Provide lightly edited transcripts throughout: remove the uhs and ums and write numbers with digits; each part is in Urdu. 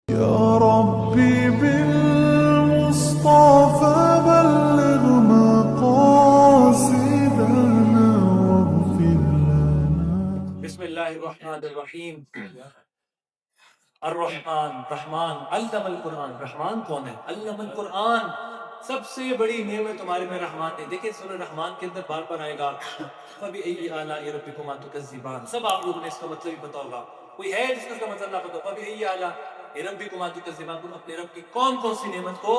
يا ربي بالمصطفى بلغ مقاصدنا واغفر لنا. بسم اللہ الرحمن الرحیم۔ الرحمن رحمان علم القرآن۔ رحمان کون ہے؟ علم القرآن۔ سب سے بڑی نعمت تمہارے میں رحمان ہے۔ دیکھیں سورہ رحمان کے اندر بار بار آئے گا فَبِأَيِّ آلَاءِ رَبِّكُمَا تُكَذِّبَانِ۔ سب آپ لوگوں نے اس کا مطلب ہی پتا ہوگا، کوئی ہے جس کو اس کا مطلب نہ پتا ہو؟ فَبِأَيِّ آلَاءِ رَبِّكُمَا تُكَذِّبَانِ، تم اپنے رب کی کون کون سی نعمت کو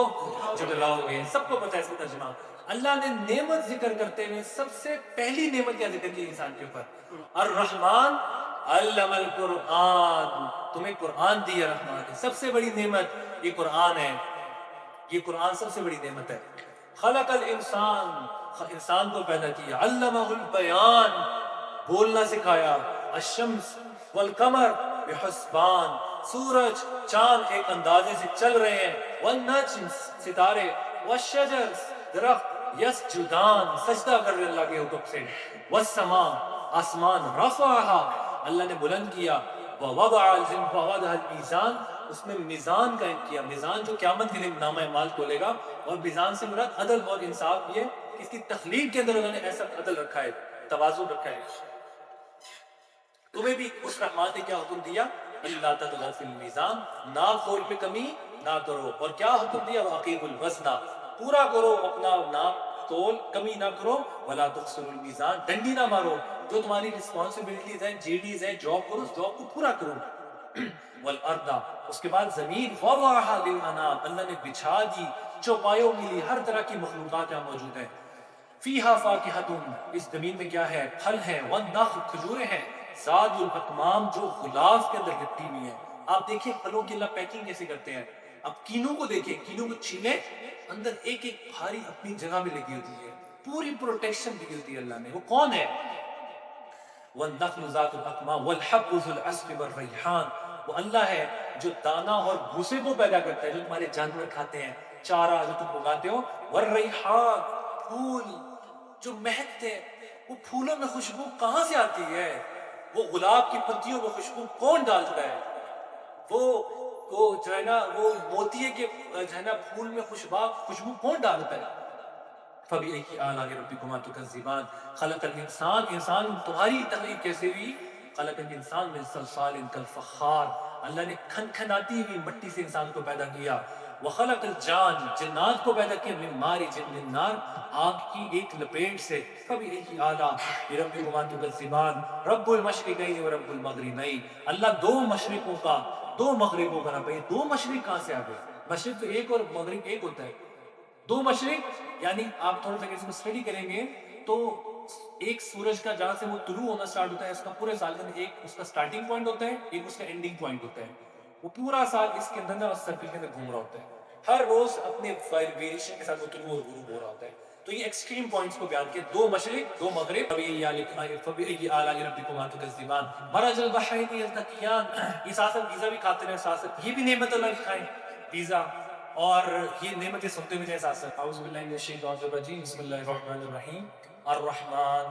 جھٹلاؤ گے؟ سب کو پتا ہے اس کا ترجمہ۔ اللہ نے نعمت ذکر کرتے ہوئے سب سے پہلی نعمت کیا ذکر کی انسان کے اوپر؟ الرحمن علم القرآن، تمہیں قرآن دیا رحمان نے۔ سب سے بڑی نعمت یہ قرآن ہے، یہ قرآن سب سے بڑی نعمت ہے۔ خلق الانسان، انسان کو پیدا کیا۔ علمہ البیان، بولنا سکھایا۔ الشمس والقمر بحسبان، سورج چاند ایک اندازے سے چل رہے ہیں۔ والنجم، ستارے۔ والشجر، درخت۔ یسجدان، سجدہ کر رہے اللہ کے حکم سے۔ والسماء، آسمان۔ رفعہا، اللہ نے بلند کیا۔ ووضع المیزان، اس میں میزان قائم کیا۔ میزان جو قیامت کے دن نامہ اعمال کھولے گا، اور میزان سے مراد عدل اور انصاف یہ کہ اس کی تخلیق کے اندر انہوں نے ایسا عدل رکھا ہے، توازن رکھا ہے۔ تمہیں بھی اس رحمان نے کیا حکم دیا؟ اللہ تطغوا فی المیزان، ناپ تول میں کمی نہ کرو۔ اور کیا حکم دیا؟ واقیموا الوزن، پورا کرو اپنا ناپ تول، کمی نہ کرو۔ ولا تخسروا الميزان، ڈنڈی نہ مارو، جو تمہاری رسپانسبلٹیز ہیں، جیڈیز ہیں، جاب کرو، اس جاب کو پورا کرو۔ والارض، اس کے بعد زمین۔ وضعها للانام، اللہ نے بچھا دی چوپایوں کے لیے، ہر طرح کی مخلوقات یہاں موجود ہیں۔ فیہا فاکہۃ، اس زمین میں کیا ہے؟ پھل ہیں۔ والنخل، کھجوریں ہیں۔ ذات الاکمام، جو غلاف کے اندر لپٹی ہوئی ہیں۔ آپ دیکھیں پھلوں کی اللہ پیکنگ کیسے کرتے ہیں۔ اب کینوں کو دیکھیں، کینوں کو چھیلیں، اندر ایک ایک بھاری اپنی جگہ میں لگی ہوتی ہے، پوری پروٹیکشن دی ہوتی ہے اللہ نے۔ وہ کون ہے؟ والنخل ذات الاکمام والحب ذو العصف والریحان، وہ اللہ ہے جو دانا اور بھوسے کو پیدا کرتا ہے، جو تمہارے جانور کھاتے ہیں، چارہ جو تم اگاتے ہو۔ والریحان، پھول جو مہکتے ہیں۔ وہ پھولوں میں خوشبو کہاں سے آتی ہے؟ وہ گلاب کی پتیوں میں خوشبو کون ڈالتا ہے؟ وہ جو ہے نا، وہ موتیے کے جو ہے نا پھول میں خوشبو کون ڈالتا ہے؟ فَبِأَيِّ آلَاءِ رَبِّكُمَا تُكَذِّبَانِ، خلق الانسان، انسان تمہاری تخلیق کیسے ہوئی؟ خلق الانسان من صلصال کالفخار، اللہ نے کھنکھناتی ہوئی مٹی سے انسان کو پیدا کیا۔ وخلق الجان، جنات کو پیدا کیا۔ من مارج من نار، آگ کی ایک لپیٹ سے۔ فَبِأَيِّ آلَاءِ رَبِّكُمَا تُكَذِّبَانِ، رب المشرقین ورب المغربین، اللہ دو مشرقوں کا دو مغربوں کا رب ہے۔ دو مشرق کہاں سے آ گئے؟ مشرق تو ایک اور مغرب ایک ہوتا ہے۔ دو مشرق یعنی آپ تھوڑا سا اس کو اسٹڈی کریں گے تو ایک سورج کا جہاں سے وہ طلوع ہونا سٹارٹ ہوتا ہے، اس کا پورے سال کے اندر ایک اس کا سٹارٹنگ پوائنٹ ہوتا ہے، ایک اس کا اینڈنگ پوائنٹ ہوتا ہے۔ وہ پورا سال اس کے اندر نا سرکل کے اندر گھوم رہا ہوتا ہے، ہر روز اپنے ویریشن کے ساتھ وہ طلوع اور غروب ہو رہا ہوتا ہے۔ تو یہ ایکسٹریم پوائنٹس کو بیان کیا، دو مشرق دو مغرب۔ فَبِأَيِّ آلَاءِ رَبِّكُمَا تُكَذِّبَانِ، مَرَجَ الْبَحْرَيْنِ يَلْتَقِيَانِ، یہ ساتھ پیزا بھی کھاتے ہیں، ساتھ یہ بھی نعمت اللہ کی کھائیں پیزا، اور یہ نعمتیں سنتے ہوئے جائے ساتھ ساتھ۔ اعوذ باللہ من الشیطان الرجیم، بسم اللہ الرحمن الرحیم۔ الرحمن،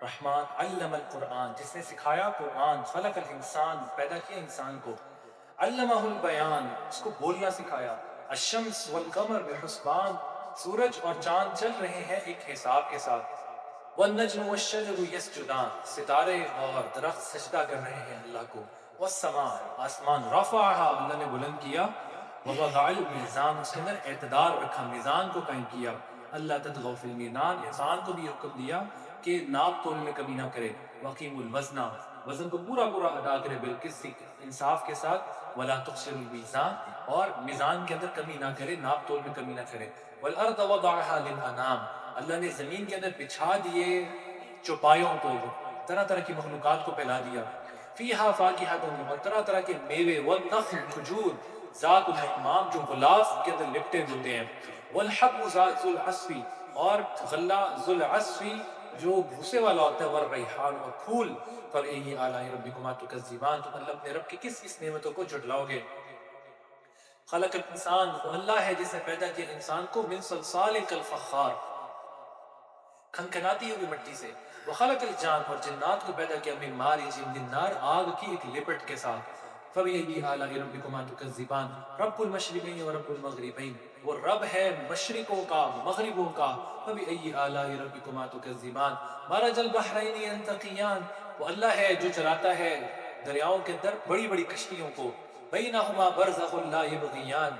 رحمان، علم القرآن، جس نے سکھایا قرآن۔ خلق الانسان، پیدا کیا انسان کو۔ علمہ البیان، اس کو بولنا سکھایا۔ الشمس والقمر بحسبان، سورج اور چاند چل رہے ہیں ایک حساب کے ساتھ۔ والنجم والشجر یسجدان، ستارے اور درخت سجدہ کر رہے ہیں اللہ کو۔ والسماء، آسمان۔ رفعہا، اللہ نے بلند کیا۔ ووضع المیزان، اس کے اندر اعتدال رکھا، میزان کو قائم کیا۔ اللہ تطغوا فی المیزان، انسان کو بھی حکم دیا کہ ناپ تول میں کمی نہ کرے۔ واقیموا الوزن، وزن کو پورا پورا ادا کرے بالقسط، انصاف کے ساتھ۔ ولا تخسروا المیزان، اور میزان کے اندر کمی نہ کرے، ناپ تول میں کمی نہ کرے۔ والارض وضعها للانام، اللہ نے زمین کے اندر بچھا دیے چوپایوں کو، طرح طرح کی مخلوقات کو پھیلا دیا۔ فیہا فاکہۃ، اور طرح طرح کے میوے۔ والنخل، کھجور۔ ذات الاکمام، جو غلاف کے اندر لپٹے ہوتے ہیں۔ والحب ذات ذو العصف، اور غلہ ذو العصف جو بھوسے والا ہوتا ہے۔ والریحان، اور پھول۔ فَبِأَيِّ آلَاءِ رَبِّكُمَا تُكَذِّبَانِ، تم اللہ اپنے رب کی کس کس نعمتوں کو جھٹلاؤ گے؟ خلق الانسان، وہ اللہ ہے جس نے پیدا کیا انسان کو۔ من صلصال کالفخار، کھنکھناتی ہوئی مٹی سے۔ وخلق الجان، اور جنات کو پیدا کیا۔ من مارج من نار، آگ کی ایک لپٹ کے ساتھ۔ فبأي آلاء ربكما تكذبان رب المشرقین و رب المغربین، وہ رب ہے مشرقوں کا مغربوں کا. فبأي آلاء ربكما تكذبان مرج البحرین يلتقیان، وہ اللہ ہے جو چلاتا ہے دریاؤں کے اندر بڑی بڑی کشتیوں کو. بینہما برزخ لا یبغیان،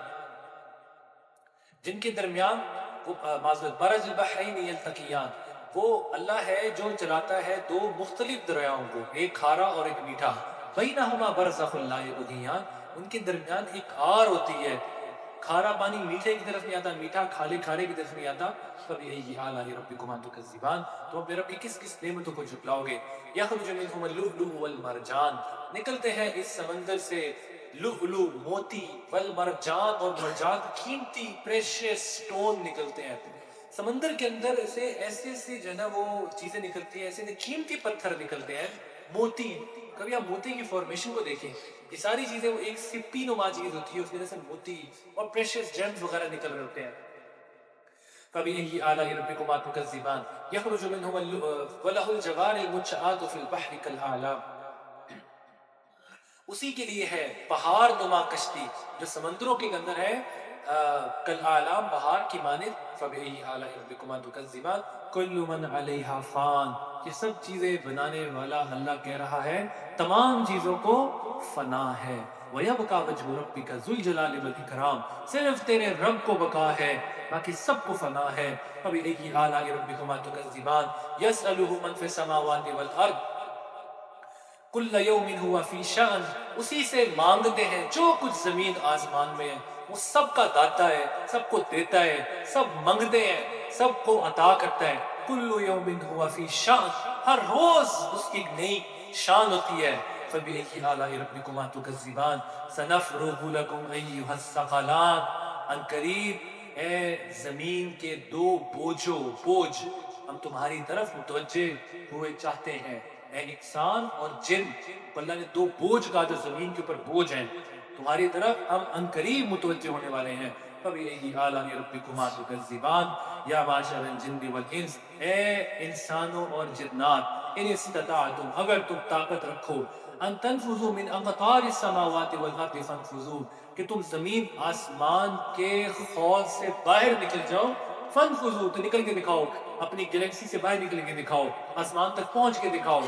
جن کے درمیان وہ معذرت برج البحرین یلتقیان، وہ اللہ ہے جو چلاتا ہے دو مختلف دریاؤں کو، ایک کھارا اور ایک میٹھا. بینہما برزخ لا یبغیان، ان کے درمیان ایک آر ہوتی ہے، کھارا پانی میٹھے کی طرف نہیں آتا، میٹھا کھارے کی طرف نہیں آتا. فبأي آلاء ربكما تكذبان، تو اپنے رب کی کس کس نعمتوں کو جھٹلاؤ گے. یخرج منهما اللؤلؤ والمرجان، نکلتے ہیں اس سمندر سے لؤلؤ موتی، والمرجان اور مرجان قیمتی پریشیس سٹون نکلتے ہیں. سمندر کے اندر ایسے جو ہے نا وہ چیزیں نکلتی ہیں، ایسے قیمتی پتھر نکلتے ہیں، موتی. کبھی آپ موتی کی فارمیشن کو دیکھیں، یہ ساری چیزیں وہ ایک سپی نما چیز ہوتی ہے، اس کی وجہ سے موتی اور پریشیس جیمز وغیرہ نکل رہے ہوتے ہیں. فبأي آلاء ربكما تكذبان يخرج منهما وله الجوار المنشآت في البحر كالأعلام، اسی کے لیے ہے پہاڑ نما کشتی جو سمندروں کے اندر ہے کالأعلام پہاڑ کی مانند. فبأي آلاء ربكما تكذبان كل من عليها فان، یہ سب چیزیں بنانے والا اللہ کہہ رہا ہے تمام چیزوں کو فنا ہے. وَيَبْقَى وَجْهُ رَبِّكَ ذُو الْجَلَالِ وَالْإِكْرَامِ، صرف تیرے رب کو بقا ہے، باقی سب کو فنا ہے. فَبِأَيِّ آلَاءِ رَبِّكُمَا تُكَذِّبَانِ يَسْأَلُهُ مَنْ فِي السَّمَاوَاتِ وَالْأَرْضِ كُلَّ يَوْمٍ هُوَ فِي شَأْنٍ، اسی سے مانگتے ہیں جو کچھ زمین آسمان میں ہے، وہ سب کا داتا ہے، سب کو دیتا ہے، سب مانگتے ہیں، سب کو عطا کرتا ہے. كُلُّ يَوْمٍ هُوَ فِي شَأْنٍ، ہر روز اس کی ایک نئی شان ہوتی ہے. فبأي آلاء ربكما تكذبان سنفرغ لكم أيها الثقلان، ان قریب اے زمین کے دو بوجھ ہم تمہاری طرف متوجہ ہوئے چاہتے ہیں. اے انسان اور جن، اللہ نے دو بوجھ کہا جو زمین کے اوپر بوجھ ہیں، تمہاری طرف ہم ان قریب متوجہ ہونے والے ہیں. فبأي آلاء ربكما تكذبان یا معشر الجن والانس، اے انسانوں اور جنات، ان استطاعتم، اگر تم طاقت رکھو، ان تنفذوا من اقطار السماوات والارض فانفذوا، کہ تم زمین آسمان کے خول سے باہر نکل جاؤ. فانفذوا، تو نکل کے دکھاؤ، اپنی گلیکسی سے باہر نکل کے دکھاؤ، آسمان تک پہنچ کے دکھاؤ.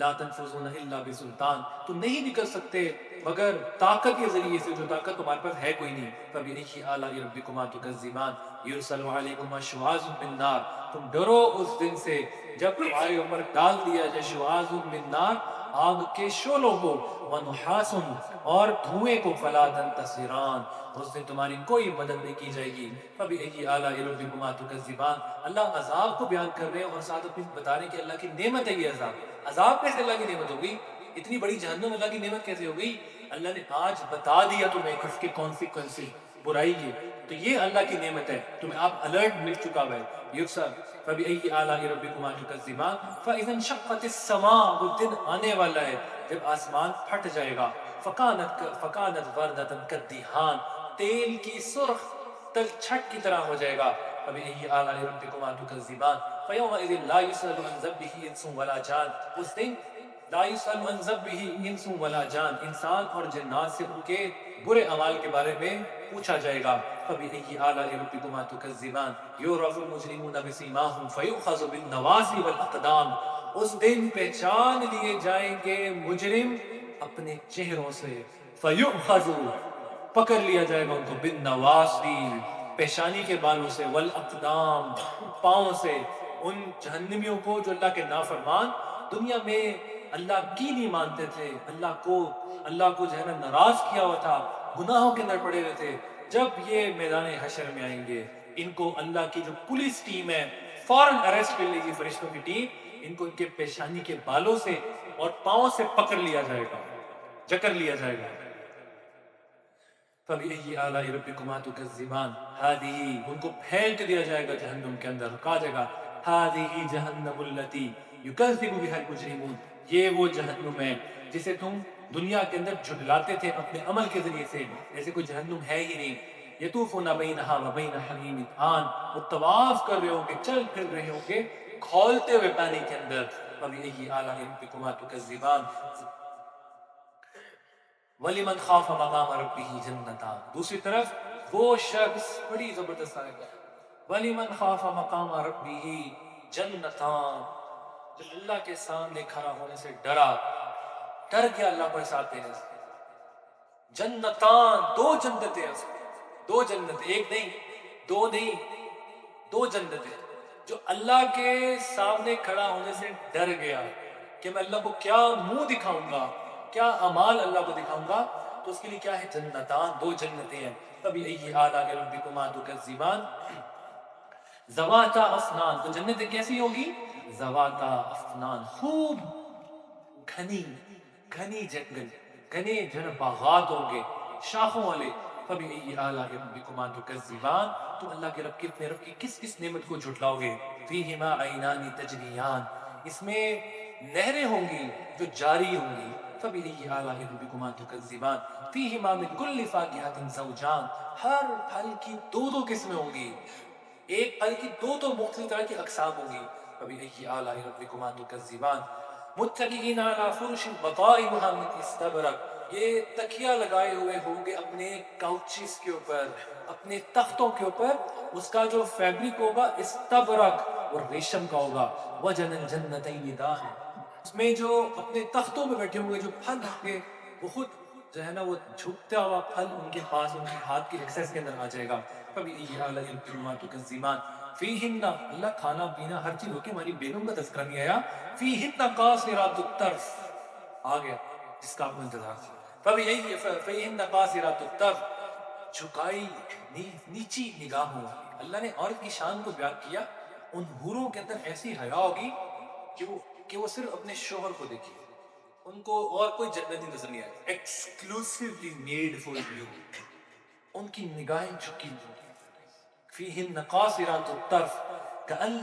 لا تنفذون الا بسلطان، تم نہیں نکل سکتے مگر طاقت کے ذریعے سے، جو طاقت تمہارے پاس ہے کوئی نہیں. فبأي آلاء ربكما تكذبان يرسل عليكما شواظ من نار، تم ڈرو اس دن سے جب تمہارے اوپر ڈال دیا جائے شواظ من نار، آگ کے شعلوں کو، ونحاس اور دھوئیں کو، فلا تنتصران، اس دن تمہاری کوئی مدد نہیں کی جائے گی. فبأي آلاء ربكما تكذبان، اللہ عذاب کو بیان کر رہے ہیں اور ساتھ اپنی بتا رہے ہیں کہ اللہ کی نعمت ہے یہ عذاب کیسے اللہ کی نعمت ہو گئی، اتنی بڑی جہنم اللہ کی نعمت کیسے ہو گئی. اللہ نے آج بتا دیا تمہیں اس کے کانسیکوینسز، برائی کی، تو یہ اللہ کی نعمت ہے، تمہیں آپ الرٹ مل چکا ہے. یکسر فبأي آلاء ربكما تكذبان فإذا انشقت السماء، وہ دن آنے والا ہے جب آسمان پھٹ جائے گا. فکانت وردۃ کالدہان، تیل کی سرخ تلچھٹ کی طرح ہو جائے گا. فبأي آلاء ربكما تكذبان فيومئذ لا يسأل عن ذنبه انس ولا جان، اس دن لا يسأل عن ذنبه انس ولا جان، انسان اور جنات سے ان کے برے اعمال کے بارے میں پوچھا جائے گا. فبأي آلاء ربكما تكذبان يعرف المجرمون بسيماهم فيؤخذ بالنواصي والأقدام، اس دن پہچان لیے جائیں گے مجرم اپنے چہروں سے. فيؤخذ، پکڑ لیا جائے گا ان کو، بالنواصی، پیشانی کے بالوں سے، والاقدام، پاؤں سے. ان جہنمیوں کو جو اللہ کے نافرمان دنیا میں اللہ کی نہیں مانتے تھے، اللہ کو جو ہے نا ناراض کیا ہوا تھا، گناہوں کے اندر پڑے ہوئے تھے، جب یہ میدان حشر میں آئیں گے ان کو اللہ کی جو پولیس ٹیم ہے فوراً اریسٹ کر لے گی، فرشتوں کی ٹیم، ان کو ان کے پیشانی کے بالوں سے اور پاؤں سے پکڑ لیا جائے گا، جکر لیا جائے گا. فبأي آلاء ربكما تكذبان هذه، ان کو پھینک دیا جائے گا جہنم کے اندر، کہا جائے گا هذه جہنم التي يكذب بها المجرمون، یہ وہ جہنم ہے جسے تم دنیا کے اندر جھٹلاتے تھے اپنے عمل کے ذریعے سے، ایسے کوئی جہنم ہے ہی نہیں. یطوفون بینہا وبین حمیم آن، وہ طواف کر رہے ہوں گے، چل پھر رہے ہوں گے کھولتے ہوئے پانی کے اندر. فبأي آلاء ربكما تكذبان وَلِمَنْ خَافَ مَقَامَ رَبِّهِ جَنَّتَانِ، دوسری طرف وہ شخص بڑی زبردست آئے گا، وَلِمَنْ خَافَ مَقَامَ رَبِّهِ جَنَّتَانِ، جو اللہ کے سامنے کھڑا ہونے سے ڈر گیا اللہ کو حساب دینے سے، جنتان، دو جنتیں ہیں اس میں، دو جنتیں، ایک نہیں، دو نہیں، دو جنتیں، جو اللہ کے سامنے کھڑا ہونے سے ڈر گیا کہ میں اللہ کو کیا منہ دکھاؤں گا، کیا اعمال اللہ کو دکھاؤں گا، تو اس کے لیے کیا ہے؟ جنتان، دو جنتیں ہیں. فبأي آلاء ربكما تكذبان ذواتا افنان، تو جنتیں کیسی ہوگی؟ ذواتا افنان، خوب گھنی گھنی جنگل، گھنے جن باغات ہوں گے شاخوں والے. فبأي آلاء ربكما تكذبان، تو اللہ کے رب کی کس کس نعمت کو جھٹلاؤ گے؟ فیہما عینان تجریان، اس میں نہریں ہوں گی جو جاری ہوں گی. فبأي آلاء ربكما تكذبان فیہما من کل فاکہۃ زوجان، ہر پھل کی دو دو قسمیں ہوں گی، ایک پھل کی دو دو مختلف طرح کی اقسام ہوں گی. فبأي آلاء ربكما تكذبان متکئین علی فرش بطائنها من استبرق، یہ تکیہ لگائے ہوئے ہوں گے اپنے کاؤچز کے اوپر، اپنے تختوں کے اوپر، اس کا جو فیبرک ہوگا استبرق اور ریشم کا ہوگا. وجن الجنتین دان، اس میں جو اپنے تختوں میں بیٹھے ہوئے جو پھل ہوں گے وہ خود جو ہے نا وہ جھکتا ہوا پھل ان کے پاس ان کے ہاتھ کی ایکسس کے اندر آ جائے گا. فبأي آلاء ربكما تكذبان فیہن، اللہ کھانا پینا ہر چیز ہوگی، ہماری بیگم کا تذکرہ نہیں آیا. فیہن قاصرات الطرف آ گیا جس کا آپ کو انتظار تھا. فیہن قاصرات الطرف، جھکائی نیچی نگاہوں والی. اللہ نے عورت کی شان کو بیان کیا، ان حوروں کے اندر ایسی حیا ہوگی کہ وہ صرف اپنے شوہر کو دیکھیں، ان کو اور کوئی جنتی نظر نہیں آئے، ایکسکلوسیولی میڈ فار یو، ان کی نگاہیں جھکی ہوئی. فیہن قاصرات الطرف کأن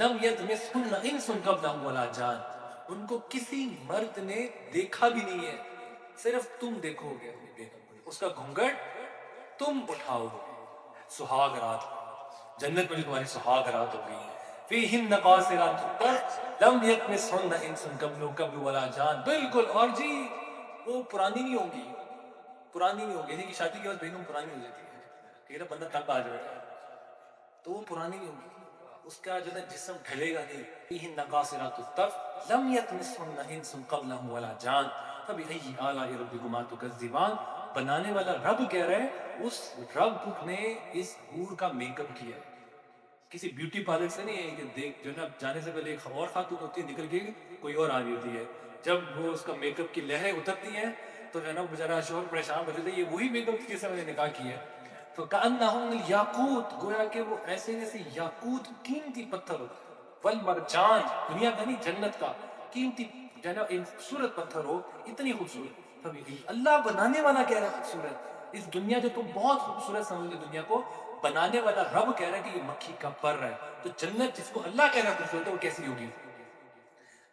لم یطمثہن انس قبلہم ولا جان، ان کو کسی مرد نے دیکھا بھی نہیں ہے، صرف تم دیکھو گے اپنی بیگم کو، اس کا گھونگھٹ تم اٹھاؤ گے. سہاگ رات، جنت میں جو تمہاری سہاگ رات ہوگی. فیہن قاصرات الطرف لم یطمثہن انس قبل ولا جان، بالکل. اور جی وہ پرانی نہیں ہوں گی، پرانی نہیں ہوگی، یعنی کہ شادی کے بعد بیگم پرانی ہو جاتی ہے، کہ نا بندہ تب آ جائے تو وہ پرانی نہیں ہوگی، اس کا جو ہے جسم ڈھلے گا نہیں. فیہن قاصرات الطرف لم یطمثہن انس قبلہم ولا جان فبأي آلاء ربکما تکذبان. بنانے والا رب کہہ رہا ہے اس رب نے اس حور کا میک اپ کیا ہے، کسی بیوٹی پارلر سے نہیں ہے کہ دیکھ جو ہے نا جانے سے پہلے ایک اور خاتون ہوتی ہے، نکل کے کوئی اور آ رہی ہوتی ہے، جب وہ اس کا میک اپ کی لہریں اترتی ہیں تو جو ہے نا بیچارہ شوہر پریشان ہو جاتا ہے، یہ وہی میک اپ جس سے میں نے نکاح کیا ہے. تو کأنہم الیاقوت، گویا کہ وہ ایسے جیسے یاقوت قیمتی پتھر ہو، والمرجان، دنیا کا نہیں جنت کا قیمتی جو ہے نا ایک خوبصورت پتھر ہو، اتنی خوبصورت. کبھی اللہ بنانے والا کہہ رہا ہے خوبصورت، اس دنیا جو تم بہت خوبصورت سمجھ لے دنیا کو، بنانے والا رب کہہ رہا ہے کہ یہ مکھی کا پر ہے. تو جنت جس کو اللہ کہہ رہا ہے خوبصورت ہے وہ کیسی ہوگی؟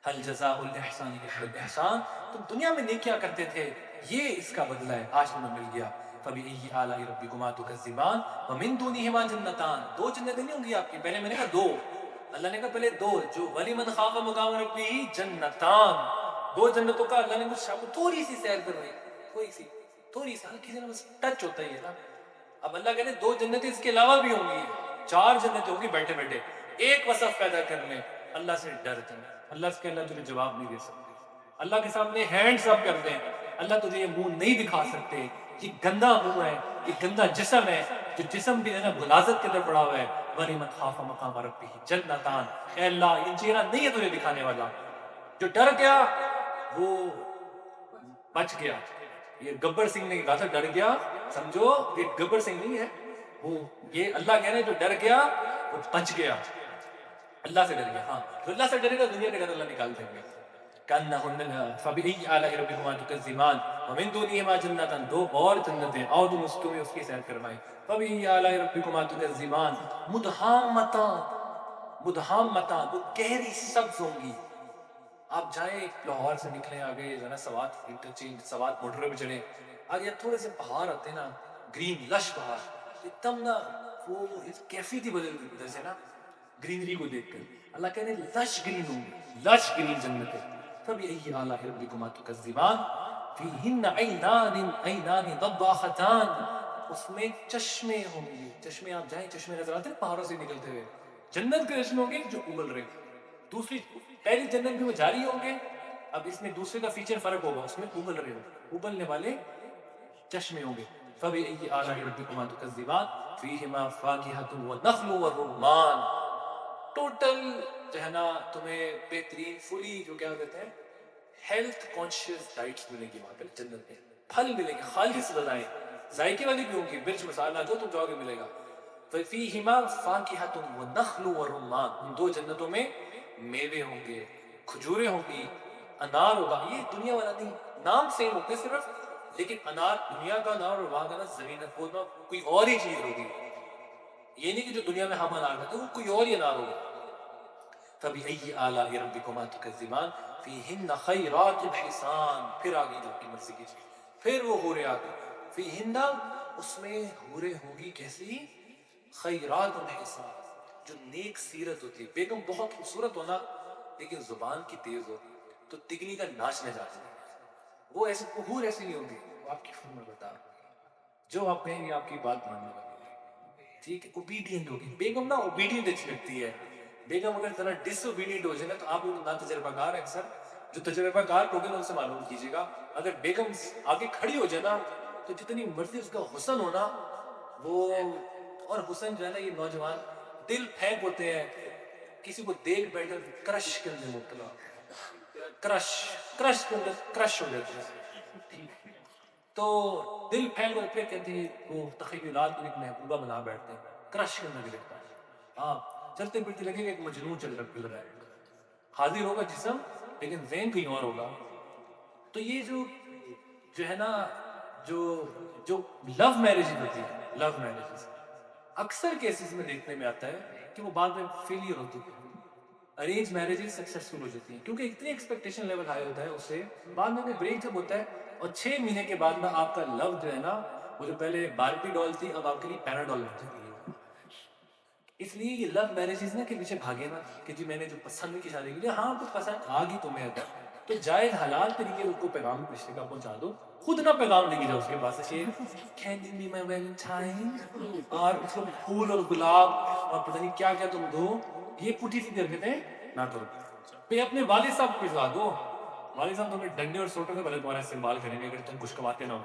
هل جزاء الاحسان الا الاحسان، تم دنیا میں نیکیاں کرتے تھے، یہ اس کا بدلہ ہے، آج تمہیں مل گیا. فبأي آلاء ربكما تكذبان ومن دونهما جنتان، دو جنتیں نہیں ہوں گی آپ کی، پہلے میں نے کہا دو، اللہ نے کہا پہلے دو، جو وَلِمَنْ خَافَ مَقَامَ رَبِّهِ جنتان، دو جنتوں کا اللہ نے کچھ شام کو تھوڑی سی سیر کروائی، تھوڑی سی ہلکی سی بس ٹچ ہوتا ہی ہے نا. اب اللہ کہتے ہیں دو جنتیں اس کے علاوہ بھی ہوں گی، چار جنتیں ہوں گی بیٹھے بیٹھے. ایک وصف پیدا کر لیں، اللہ سے ڈرتے ہیں، اللہ سے کہ اللہ تجھے جواب نہیں دے سکتے، اللہ کے سامنے ہینڈز اپ کر دیں، اللہ تجھے یہ منہ نہیں دکھا سکتے، یہ گندا منہ ہے، یہ گندا جسم ہے، جو جسم بھی ہے نا غلاظت کے اندر پڑا ہوا ہے. وَلِمَنْ خَافَ مَقَامَ رَبِّهِ جَنَّتَانِ، اے اللہ یہ چہرہ نہیں ہے تجھے دکھانے والا، جو ڈر گیا وہ بچ گیا. یہ گبر سنگھ نے کہا تھا ڈر گیا، سمجھو یہ گبر سنگھ نہیں ہے، وہ یہ اللہ کہہ رہے ہیں جو ڈر گیا وہ بچ گیا، اللہ سے ڈر گیا. ہاں جو اللہ سے ڈرے گا دنیا کے ڈر اللہ نکال دیں گے. کأنہن فبأي آلاء ربكما تكذبان ومن دونهما جنتان، دو اور جنتیں، اور تم اس کی سیر کروائیں. فبأي آلاء ربكما تكذبان مدہامتان، مدہامتان وہ گہری سبز ہوں گی. آپ جائیں لاہور سے نکلیں آگے جو ہے نا سوات انٹرچینج، سوات موٹر پہ چڑھیں، آگے تھوڑے سے پہاڑ آتے ہیں نا، گرین لش پہاڑ، ایک دم نا وہ کیفیت ہی بدل دیتے ہیں نا گرینری کو دیکھ کر. اللہ کہنے لش گرین ہوں گے، لش گرین جنت ہے. فبأي آلاء ربكما تكذبان فیہن عینان ضخختان، اس میں چشمے ہوں گے. چشمے آپ جائیں، چشمے نظر آتے ہیں پہاڑوں سے نکلتے ہوئے. جنت کے چشمے ہوں گے جو ابل رہے. دوسری پہلی جنت میں وہ جاری ہوں گے، اب اس میں دوسرے کا فیچر فرق ہوگا، اس میں ابل رہے ہوں گے، ابلنے والے چشمے ہوں گے. فَبِأَيِّ آلَاءِ رَبِّكُمَا تُكَذِّبَانِ فِيهِمَا فَاكِهَةٌ وَالنَّخْلُ وَالرُّمَّانُ. ٹوٹل جو ہے نا تمہیں بہترین فلی جو کیا کہتے ہیں ہیلتھ کانشیس ڈائٹس ملیں گی وہاں پہ جنت میں. پھل ملیں گے خالص غذائیں، ذائقے والی بھی ہوں گی، مرچ مسالہ جو تم چاہو گے ملے گا. فَفِيهِمَا فَاكِهَةٌ وَالنَّخْلُ وَالرُّمَّانُ. ان دو جنتوں میں میوے ہوں گے، کھجوریں ہوں گی، انار ہوگا. یہ دنیا والا نہیں، نام سیم ہوتے صرف، لیکن انار دنیا کا انار اور وہاں کا نا زمین کا کوئی اور ہی چیز ہوگی. یہ نہیں کہ جو دنیا میں ہم انار کھاتے ہیں وہ کوئی اور ہی انار ہوگا. فَبِأَيِّ آلَاءِ رَبِّكُمَا تُكَذِّبَانِ فِيهِنَّ خَيْرَاتٌ حِسَانٌ. پھر آگے جو کی مرضی کیجیے، پھر وہ حوریں آگے. فِيهِنَّ اس میں حوریں ہوں گی کیسی؟ خیرات حسان، جو نیک سیرت ہوتی ہے. بیگم بہت خوبصورت ہونا لیکن زبان کی تیز ہو تو تگنی کا ناچنے جاتے ہیں. وہ ایسے حور ایسی نہیں ہوگی، وہ آپ کی فرما بردار ہوگی، جو آپ کہیں گے آپ کی بات ماننے والی ہوگی. ٹھیک ہے، اوبیڈینٹ ہوگی. بیگم نا اوبیڈینٹ اچھی لگتی ہے. بیگم اگر ذرا ڈس اوبیڈینٹ ہو جائے نا تو آپ نا تجربہ کار ہیں اکثر، جو تجربہ کار لوگ ہیں ان سے معلوم کیجیے گا. اگر بیگم آگے کھڑی ہو جائے نا تو جتنی مرضی اس کا حسن ہونا وہ، اور حسن جو ہے نا یہ نوجوان دل پھینک ہوتے ہیں، کسی کو دیکھ بیٹھے کرش کرنے مبتلا، کرش کے اندر کرش ہو جاتے ہیں. تو دل پھینک اور پھر کہتے ہیں وہ تخیلات کو ایک محبوبہ بنا بیٹھتے ہیں، کرش کرنا گرفتا ہے. ہاں چلتے پھرتے لگے گا ایک مجنون چل رہا ہے، حاضر ہوگا جسم لیکن ذہن کہیں اور ہوگا. تو یہ جو ہے نا جو لو میرج ہوتی ہے، لو میرج اکثر کیسز میں دیکھنے میں آتا ہے کہ وہ بعد میں فیلئر ہوتی ہے. ارینج میرجز سکسیسفل ہو جاتی ہیں کیونکہ اتنی ایکسپیکٹیشن لیول ہائی ہوتا ہے اس سے، بعد میں بریک جب ہوتا ہے اور 6 مہینے کے بعد میں آپ کا لو جو ہے نا وہ جو پہلے باربی ڈال تھی اب آپ کے لیے پیراڈول بن جاتی ہے. اس لیے یہ لو میرجز نا کے پیچھے بھاگے نا کہ جی میں نے جو پسند کی شادی کی، ہاں کچھ پسند آ گئی تمہیں اگر تو جائز حلال طریقے اس کو پیغام رشتے کا پہنچا دو. خود نہ پیغام لے کے جاؤ اس کے پاس سے can you be my Valentine, اور اس کو پھول اور گلاب اور پتہ نہیں کیا کیا تم دو. یہ پٹھی سی حرکتیں نہ کرو. پھر اپنے والد صاحب کو بھجوا دو، والد صاحب تمہیں ڈنڈے اور سوٹوں کے بلے تمہارا استعمال کریں گے اگر تم کچھ کماتے نہ ہو.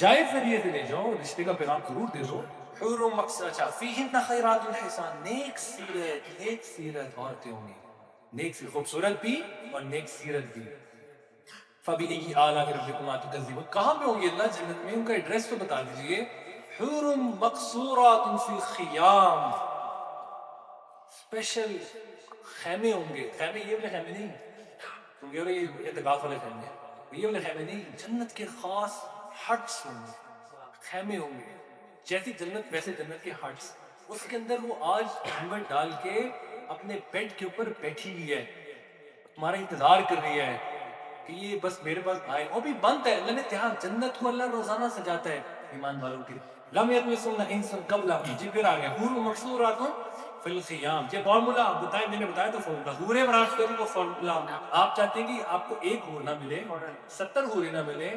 جائز ذریعے سے لے جاؤ، رشتے کا پیغام ضرور دے دو. حور مقصد اچھا فیہن خیرات الحسان، نیک سیرت عورتیں ہوں گی، نیک سیرت خوبصورت بھی اور نیک سیرت بھی. فَبِأَيِّ آلَاءِ رَبِّكُمَا تُكَذِّبَانِ. کہاں پہ ہوں گے اللہ جنت میں؟ ان کا ایڈریس تو بتا دیجئے. حور مقصورات فی الخیام، اسپیشل خیمے ہوں گے. خیمے یہ والے خیمے نہیں تم کہہ رہے یہ اعتکاف والے خیمے، یہ والے خیمے نہیں، جنت کے خاص ہٹس ہوں گے، خیمے ہوں گے. جیسی جنت ویسے جنت کے ہٹس. اس کے اندر وہ آج گھونگھٹ ڈال کے اپنے بیڈ کے اوپر بیٹھی ہوئی ہے، تمہارا انتظار کر رہی ہے کہ یہ بس میرے پاس آئے. اور بھی بند ہے، اللہ نے تہار جنت کو اللہ روزانہ سجاتا ہے ایمان والوں کے. لم یطمثہن انس قبلہم، جی پھر آ گیا حور مقصورات فی الخیام. یہ فارمولا بتائیں، میں نے بتایا تو فارمولا حوریں براش کریں وہ فارمولا. آپ چاہتے ہیں کہ آپ کو ایک حور نہ ملے، 70 حوریں نہ ملے،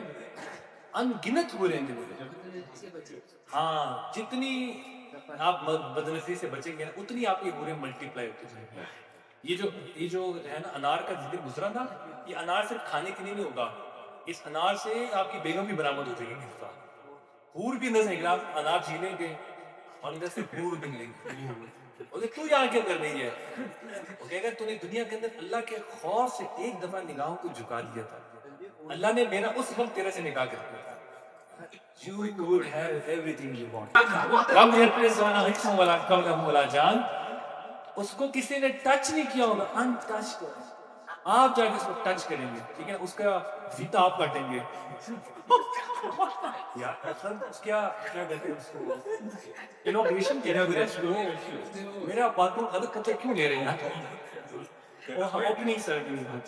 ان گنت حوریں ملے. ہاں جتنی آپ بدنصیبی سے بچیں گے اتنی آپ کی حوریں ملٹی پلائی ہوتی جائیں گی. یہ جو ہے نا انار کا ذکر گزرا نا، یہ انار صرف کھانے کے لیے نہیں ہوگا، اس انار سے آپ کی بیگم بھی برآمد ہو جائے گی. اس کا حور بھی اندر سے نکلا، انار چھیلیں گے اور ادھر سے حور بھی نکلیں گے. اور تو یہاں کیا کر رہی ہے؟ وہ کہے گا تو نے دنیا کے اندر اللہ کے خوف سے ایک دفعہ نگاہوں کو جھکا دیا تھا، اللہ نے میرا اس وقت تیرے سے نکاح کر دیا تھا. You could have everything you want. رب یرپریزانا حکم ولا قولم ولا جان. اس کو کسی نے ٹچ نہیں کیا ہوگا، انٹچ کو آپ جا کے اس کو ٹچ کریں گے، ٹھیک ہے؟ اس کا فیتا آپ کاٹیں گے یا اس کیا کہتے ہیں اس کو انوگریشن میرا باتوں غلط قطع کیوں لے رہے ہیں؟ وہ ہم اپنی سرٹیفکیٹ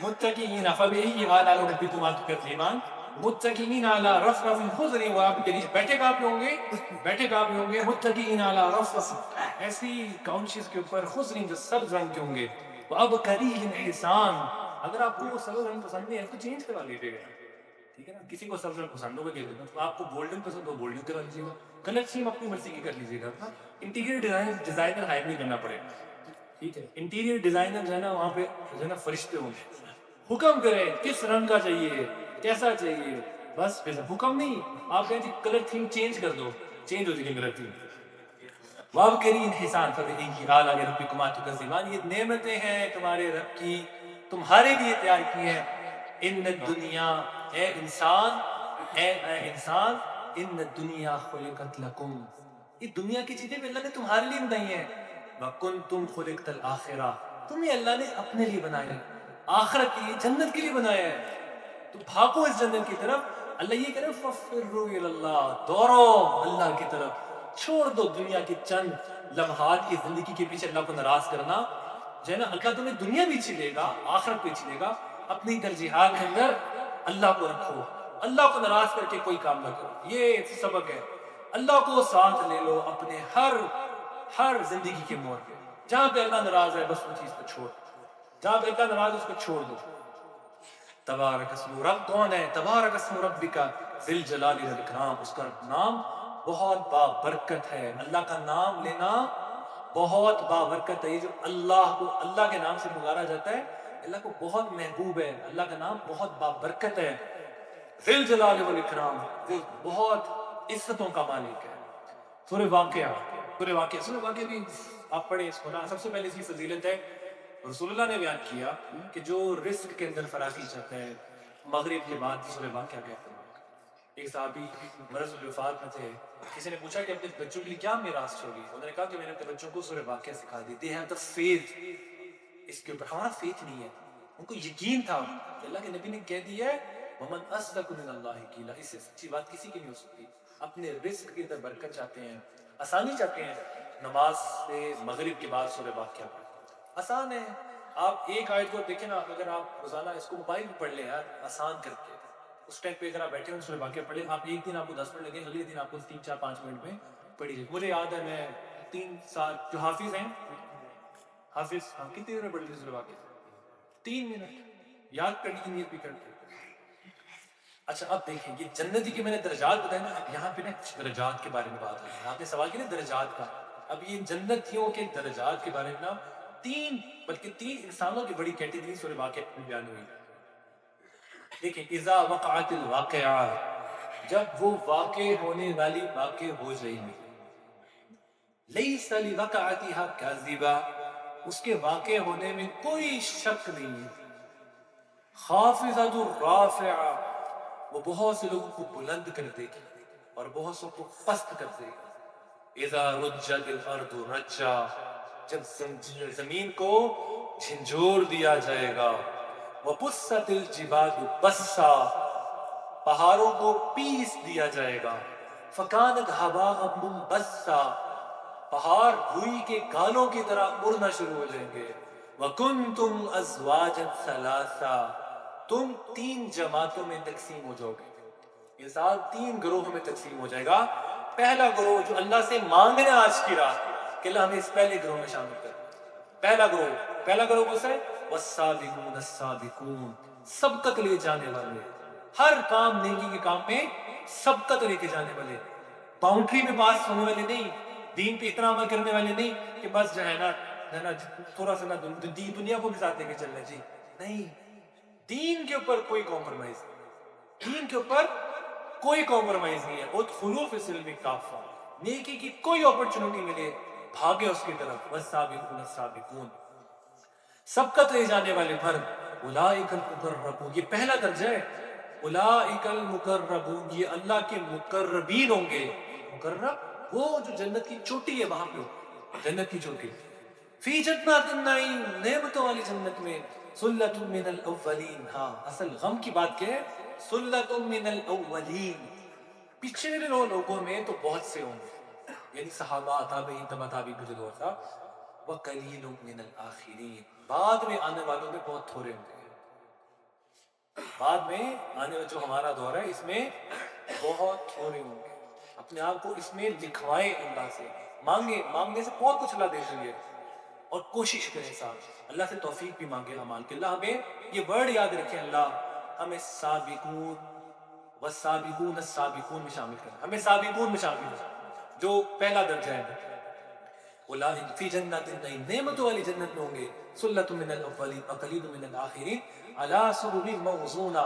متقین فبأي آلاء ربكما تكذبان. متقین علی رفرف خضر، وہ آپ کے نیچے بیٹھے کہاں پہ ہوں گے؟ متقین علی رفرف، ایسی کاؤنچز کے اوپر خضر جو سبز رنگ کے ہوں گے. وابقری حسان، اگر آپ کو وہ سبز رنگ پسند نہیں ہے تو چینج کروا لیجیے گا, ٹھیک ہے نا. کسی کو سبز رنگ پسند ہوگا تو آپ کو گولڈن پسند ہو گولڈن کروا لیجیے گا, کلر اسکیم اپنی مرضی کی کر لیجیے گا. انٹیریئر ڈیزائنر ہائر نہیں کرنا پڑے گا, ٹھیک ہے. انٹیریئر ڈیزائنر جو ہے نا وہاں پہ جو ہے نا فرشتے ہوں گے, حکم کریں کس رنگ کا چاہیے کیسا چاہیے, بس حکم نہیں, آپ کہیں جی کلر تھیم چینج کر دو, چینج ہو جائے گی کلر تھیم. وابکرین حسان فبئی آلاء ربکما تکذبان, یہ نعمتیں ہیں تمہارے رب کی تمہارے لیے تیار کی ہیں. ان الدنیا, اے انسان, اے انسان, ان الدنیا خلقت لکم, یہ دنیا کی چیزیں بھی اللہ نے تمہارے لیے بنائی ہیں. وکنتم خلقت الآخرہ, تمہیں اللہ نے اپنے لیے بنایا ہے, آخرت کے لیے, جنت کے لیے بنایا ہے. تو بھاگو اس جنت کی طرف. اللہ یہ کہہ رہے ہیں ففروا الی اللہ, دوڑو اللہ کی طرف, چھوڑ دو دنیا کی چند لمحات کی زندگی کے پیچھے اللہ کو ناراض کرنا جو ہے نا. اللہ تمہیں دنیا بھی چھیلے گا, آخرت بھی چھیلے گا. اپنی ترجیحات کے اندر اللہ کو رکھو, اللہ کو ناراض کر کے کوئی کام نہ کرو. یہ سبق ہے, اللہ کو ساتھ لے لو اپنے ہر زندگی کے موڑ پہ. جہاں پہ اللہ ناراض ہے بس وہ چیز کو چھوڑ, جہاں پہ اللہ ناراض ہے اس کو چھوڑ دو. تبارک اسم رب کون ہے؟ تبارک اسم ربک ذی الجلال والاکرام, اس کا نام بہت بابرکت ہے. اللہ کا نام لینا بہت بابرکت ہے. یہ جو اللہ کو اللہ کے نام سے پکارا جاتا ہے, اللہ کو بہت محبوب ہے, اللہ کا نام بہت بابرکت ہے. ذی الجلال والاکرام, وہ بہت عزتوں کا مالک ہے. سورہ واقعہ بھی آپ پڑھیں اس کو نا. سب سے پہلے اس کی فضیلت ہے, رسول اللہ نے بیان کیا کہ جو رزق کے اندر فراخی چاہتا ہے مغرب کے بعد سورہ واقعہ کہتے ہیں. ایک صحابی مرض الوفات میں تھے, کسی نے پوچھا کہ اپنے بچوں کے لیے کیا میراث چھوڑی, انہوں نے کہا کہ میں نے اپنے بچوں کو سورہ واقعہ سکھا دی. They have the faith, اس کے اوپر ہمارا فیتھ نہیں ہے, ان کو یقین تھا کہ اللہ کے نبی نے کہہ دیا ہے وَمَنْ أَصْدَقُ مِنَ اللَّهِ قِيلًا, اس سے سچی بات کسی کی نہیں ہو سکتی. اپنے رزق کے اندر برکت چاہتے ہیں, آسانی چاہتے ہیں, نماز سے مغرب کے بعد سورہ واقعہ پڑھیں. آسان ہے, آپ ایک آیت کو دیکھیں نا, اگر آپ روزانہ اس کو موبائل پہ پڑھ لیں یار, آسان کر کے اس ٹائم پہ اگر آپ بیٹھے ہیں سورہ واقعہ پڑھ لیں, آپ ایک دن آپ کو 10 منٹ لگیں, اگلے دن آپ کو 3-4-5 منٹ میں پڑھی لیں. مجھے یاد ہے میں 3 سال جو حافظ ہیں, حافظ ہم کتنی دیر میں پڑھ لیتے سورہ واقعہ, 3 منٹ یاد کرنے کی نیت بھی کرتے. اچھا اب دیکھیں یہ جنتی کے میں نے درجات بتائے نا, اب یہاں پہ نا کچھ درجات کے بارے میں بات ہے. آپ نے سوال کیا نا درجات کا, اب یہ جنتیوں کے درجات کے بارے میں نا 3 انسانوں کی بڑی کیٹیگری سورہ واقعہ میں بیان ہوئی. دیکھیں اذا وقعت الواقعہ, جب وہ واقع ہونے والی واقع ہو جائے گی. لیس لوقعتها کاذبہ, اس کے واقع ہونے میں کوئی شک نہیں ہے. خافضۃ الرافعہ, وہ بہت سے لوگوں کو بلند کر دے گی اور بہت سے کو پست کر دے گی. اذا رجت الارض رجا, جب زمین کو جھنجھوڑ دیا جائے گا. وبست الجبال بسا, پہاڑوں کو پیس دیا جائے گا. فکانت هباء منبثا, پہاڑ روئی کے گالوں کی طرح اڑنا شروع ہو جائیں گے. وکنتم ازواجا ثلاثا, تم 3 جماعتوں میں تقسیم ہو جاؤ گے. انسان 3 گروہوں میں تقسیم ہو جائے گا. پہلا گروہ جو اللہ سے مانگنے آج کی رات کہ اللہ ہمیں اس پہلے گروہ میں شامل کر. پہلا گروہ کون سا ہے؟ والسابقون السابقون, سبقت لے جانے والے, ہر کام نیکی کے کام میں سبقت لے کے جانے والے, باؤنڈری میں پاس ہونے والے نہیں, دین پہ اتنا عمل کرنے والے نہیں کہ بس جو ہے نا تھوڑا سا دنیا کو بھی ساتھ لے کے چلنا جی نہیں. دین کے اوپر کوئی کمپرومائز نہیں, دین کے اوپر کوئی کمپرومائز نہیں ہے. ادخلوا فی السلم کافہ, نیکی کی کوئی اپرچونٹی ملے بھاگے اس کی طرف. والسابقون السابقون, سبقت لے جانے والے فرد. اولئک المقربون, یہ پہلا درجہ ہے. اولئک المقربون, یہ اللہ کے مقربین ہوں گے. مقرب وہ جو جنت کی چوٹی ہے, وہاں پہ جنت کی چوٹی. فی جنات النعیم, نعمتوں والی جنت میں. سلۃ من الاولین, ہاں اصل غم کی بات کیا ہے, سلۃ من الاولین, پچھلے لوگوں میں تو بہت سے ہوں گے, یعنی صحابہ تابعین تبع تابعین کا جو دور تھا. وقلیل من الاخرین, بعد میں آنے والوں میں بہت تھوڑے ہوں گے. بعد میں آنے والا جو ہمارا دور ہے اس میں بہت تھوڑے ہوں گے. اپنے آپ کو اس میں لکھوائیں اللہ سے, مانگنے سے بہت کچھ اللہ دے دیں گے. اور کوشش کریں صاحب، اللہ سے توفیق بھی مانگے اعمال کے. اللہ ہمیں یہ ورڈ یاد رکھیں، اللہ ہمیں سابقون والسابقون السابقون میں شامل کریں، ہمیں سابقون میں شامل کریں جو پہلا درجہ ہے. اولئک فی جنات النعیم، نعمتوں والی جنت میں ہوں گے. سلۃ من الاولین وقلیل من الاخرین علی سرر موضونہ،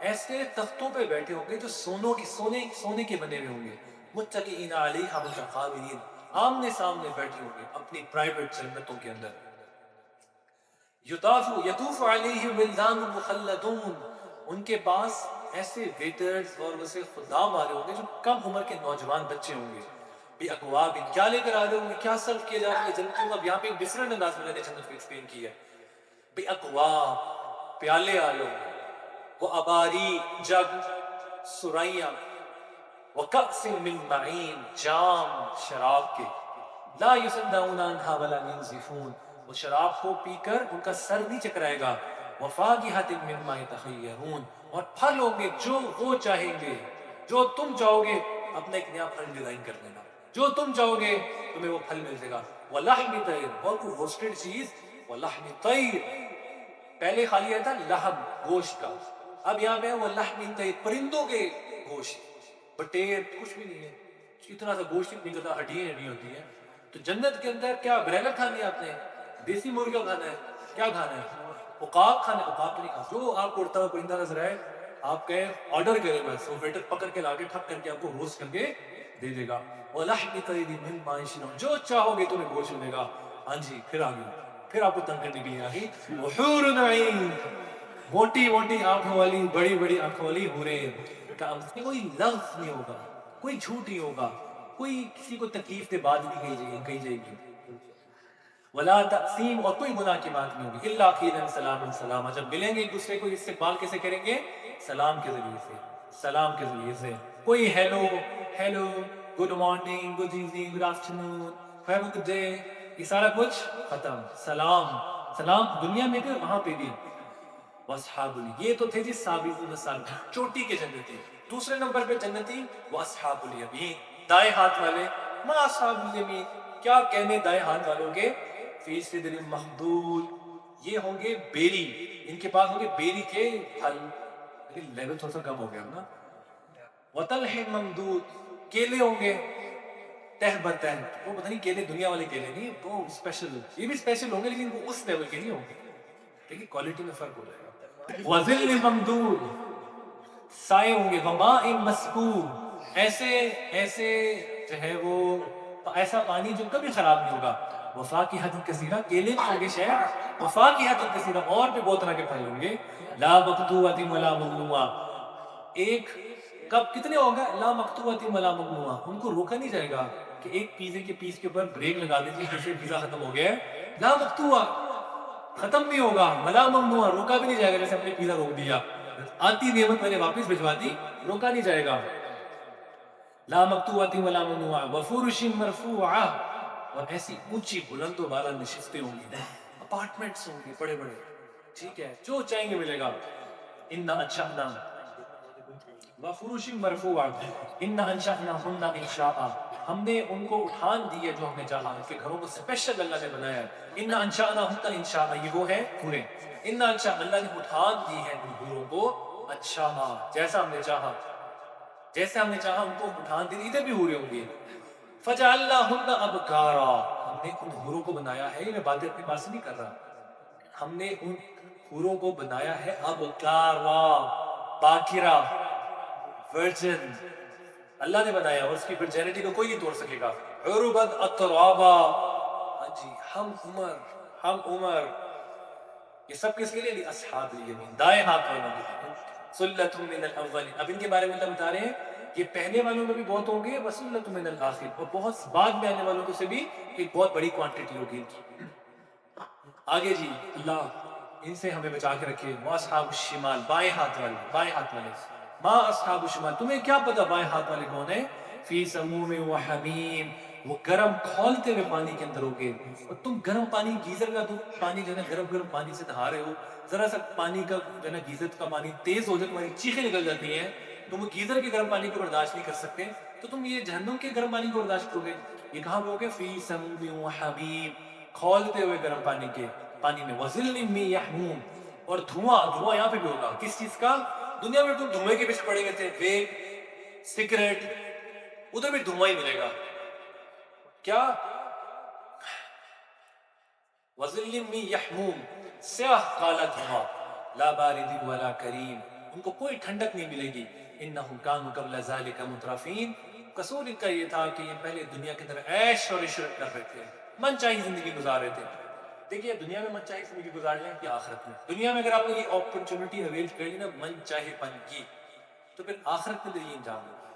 ایسے تختوں پہ بیٹھے ہوں گے جو سونے کے بنے ہوئے ہوں گے. متکئین علیہا متقابلین، آمنے سامنے بیٹھے ہوں گے اپنی پرائیویٹ جنتوں کے اندر. یطوف علیہم ولدان مخلدون، ان کے پاس ایسے ویٹرز اور ویسے خدام آ رہے ہوں گے جو کم عمر کے نوجوان بچے ہوں گے. اقواب، کیا لے کر آ رہے ہوں گے، کیا سرو کیا جا رہا ہے جنتوں کا. اب یہاں پہ ایک ڈفرنٹ انداز میں نے جنت کو ایکسپلین کی ہے. اقواب، پیالے آ رہے ہوں گے. وہ اباری، جگ، سرائیاں. وکأس من معین، جام شراب کے. لا یصدعون عنہا ولا ینزفون، وہ شراب کو پی کر ان کا سر نہیں چکرائے گا. وفاکہۃ مما یتخیرون، اور پھل ہوں گے جو وہ چاہیں گے. جو تم چاہو گے اپنا ایک نیا پھل ڈیزائن کر لینا، جو تم چاہو گے تمہیں وہ پھل مل جائے گا. وَلَحْمِ طَيْرٍ، اور کوئی روسٹڈ چیز. وَلَحْمِ طَيْرٍ، پہلے خالی آیا تھا لحم گوشت کا، اب یہاں پہ وَلَحْمِ طَيْرٍ، پرندوں کے گوشت. بٹیر کچھ بھی نہیں ہے، اتنا سا گوشت نہیں کرتا، ہڈیاں ہڈیاں ہوتی ہیں. تو جنت کے اندر کیا بریلر کھانی ہے آپ نے، دیسی مرغا کھانا ہے، کیا کھانا ہے، عقاب کھانا ہے. عقاب تو نہیں کھانا، جو آپ کو اڑتا ہوا پرندہ نظر آئے آپ کہیں آرڈر کریں، بس وہ ویٹر پکڑ کے لا کے ٹھپ کر کے آپ کو روسٹ کر کے دے دے گا. وَلَحْمِ طَيْرٍ مِّمَّا يَشْتَهُونَ، جو چاہو گے تمہیں گوشت ملے گا. ہاں جی پھر آ گئی، پھر آپ کو تنگ کرنے کے لیے آ گئی. وَحُورٌ عِین، موٹی موٹی آنکھوں والی، بڑی بڑی آنکھوں والی حوریں. کوئی لفظ نہیں ہوگا، کوئی جھوٹ نہیں ہوگا، کوئی کسی کو تکلیف دے بات نہیں کہی جائے گی. ولا تقسیم، اور کوئی گناہ کی بات نہیں ہوگی. الا قیلا سلاما سلاما، جب ملیں گے ایک دوسرے کو استقبال کیسے کریں گے، سلام کے ذریعے سے، سلام کے ذریعے سے. کوئی hello hello, good morning, good evening, good afternoon, have a good day, یہ سارا کچھ ختم. سلام، سلام دنیا میں بھی اور وہاں پہ بھی. واصحاب، یہ تو تھے جی سابقون السابقون، چوٹی کے جنتی. دوسرے نمبر پہ جنتی واصحاب الیمین، دائیں ہاتھ والے. ما اصحاب الیمین، کیا کہنے دائیں ہاتھ والوں کے. فی سدر مخضود، یہ ہوں گے بیری، ان کے پاس ہوں گے بیری کے پھل. لیکن لیول تھوڑا سا کم ہو گیا نا. وطلح ممدود، کیلے ہوں گے تہ بتہ. وہ پتہ نہیں کیلے دنیا والے کیلے نہیں، وہ اسپیشل، یہ بھی اسپیشل ہوں گے لیکن وہ اس لیول کے نہیں ہوں گے. لیکن کوالٹی میں فرق ہو جائے گا. وظل ممدود، سائے ہوں گے. وماء مسکوب، ایسے جو ہے وہ ایسا پانی جو کبھی خراب نہیں ہوگا. وفاکہۃ کثیرہ، کیلے میں ہوں گے شہر. وفاکہۃ کثیرہ، اور بھی بہت طرح کے پھل ہوں گے. لا مقطوعۃ ولا ممنوعہ، ایک کب کتنے ہوگا. لا مقطوعۃ ولا ممنوعہ، ان کو روکا نہیں جائے گا کہ ایک پیزے کے پیس کے اوپر بریک لگا دیجیے دوسرے پیزا ختم ہو گیا. لا مقطوعہ، ختم نہیں ہوگا. ولا ممنوعہ، روکا بھی نہیں جائے گا. جیسے ہم نے پیزا روک دیا، آتی نعمت میں نے واپس بھجوا دی، روکا نہیں جائے گا. لا مقطوعۃ ولا ممنوعہ. وفرش مرفوعہ، اور ایسی اونچی بلند و بالا نشستیں ہوں گی، اپارٹمنٹس ہوں گے بڑے بڑے. ٹھیک ہے، جو چاہیں گے ملے گا. انا انشأنا، وفرش مرفوعہ، انا انشأناہن انشاء، ہم نے ان کو اٹھان دی ہے جو ہم نے چاہا. ان کے گھروں کو اسپیشل اللہ نے بنایا ہے. انا انشأناہن انشاء، یہ وہ ہے حوریں. انا انشاء، اللہ نے اٹھان دی ہے ان حوروں کو. انشاء، جیسا ہم نے چاہا، جیسے ہم نے چاہا ان کو اٹھان دی. ادھر بھی حوریں ہوں گی. فجعلناہن ابکارا، ہم نے ان حوروں کو بنایا ہے، یہ میں باتیں اپنے پاس سے نہیں کر رہا، ہم نے ان حوروں کو بنایا ہے ابکارا، باکرہ، ورجن. اللہ نے بنایا اور اس کی ورجینٹی کو کوئی نہیں توڑ سکے گا. عربا اترابا، ہاں جی ہم عمر. یہ سب کس کے لیے، اصحاب الیمین، دائیں ہاتھ والوں کے لیے. سلۃ من الاولین، اب ان کے بارے میں اللہ بتا رہے ہیں کہ پہلے والوں میں بھی بہت ہوں گے. وسلۃ من الاخرین، اور بہت بعد میں آنے والوں سے بھی ایک بہت بڑی کوانٹٹی ہوگی. آگے جی اللہ ان سے ہمیں بچا کے رکھے. واصحاب الشمال، بائیں ہاتھ والے، بائیں ہاتھ والے. ما اصحاب الشمال، تمہیں کیا پتا بائیں ہاتھ والے کون ہیں. فی سموم و حمیم، وہ گرم کھولتے ہوئے پانی کے اندر ہوگے. اور تم گرم پانی، گیزر کا پانی جو ہے نا، گرم پانی سے نہا رہے ہو، ذرا سا پانی کا جو ہے نا گیزر کا پانی تیز ہو جائے، تمہاری چیخیں نکل جاتی ہیں، تم وہ گیزر کے گرم پانی کو برداشت نہیں کر سکتے، تو تم یہ جہنم کے گرم پانی کو برداشت کرو گے. یہ کہاں پہ ہوگے، فی سموم و حمیم، کھولتے ہوئے گرم پانی میں وَظِلٍّ مِّن يَحْمُومٍ، اور دھواں یہاں پہ بھی ہوگا کس چیز کا؟ دنیا میں تم دھوئے کے پیچھے پڑے گئے تھے، ویپ، سگریٹ، ادھر بھی دھواں ہی ملے گا. کیا؟ وَظِلٍّ مِّن يَحْمُومٍ، سیاہ کالا دھواں، لا بارد ولا کریم، ان کو کوئی ٹھنڈک نہیں ملے گی. انہم کانوا قبل ذلک مترفین، قصور ان کا یہ تھا کہ یہ پہلے دنیا کے اندر عیش اور عشرت کر رہے تھے، من چاہی زندگی گزار رہے تھے. دیکھیے دنیا میں من چاہی زندگی گزار لیں کہ آخرت میں، دنیا میں اگر آپ نے یہ اپرچونٹی اویل کر لی نا من چاہے پن کی، تو پھر آخرت میں یہ انجام ہوگا.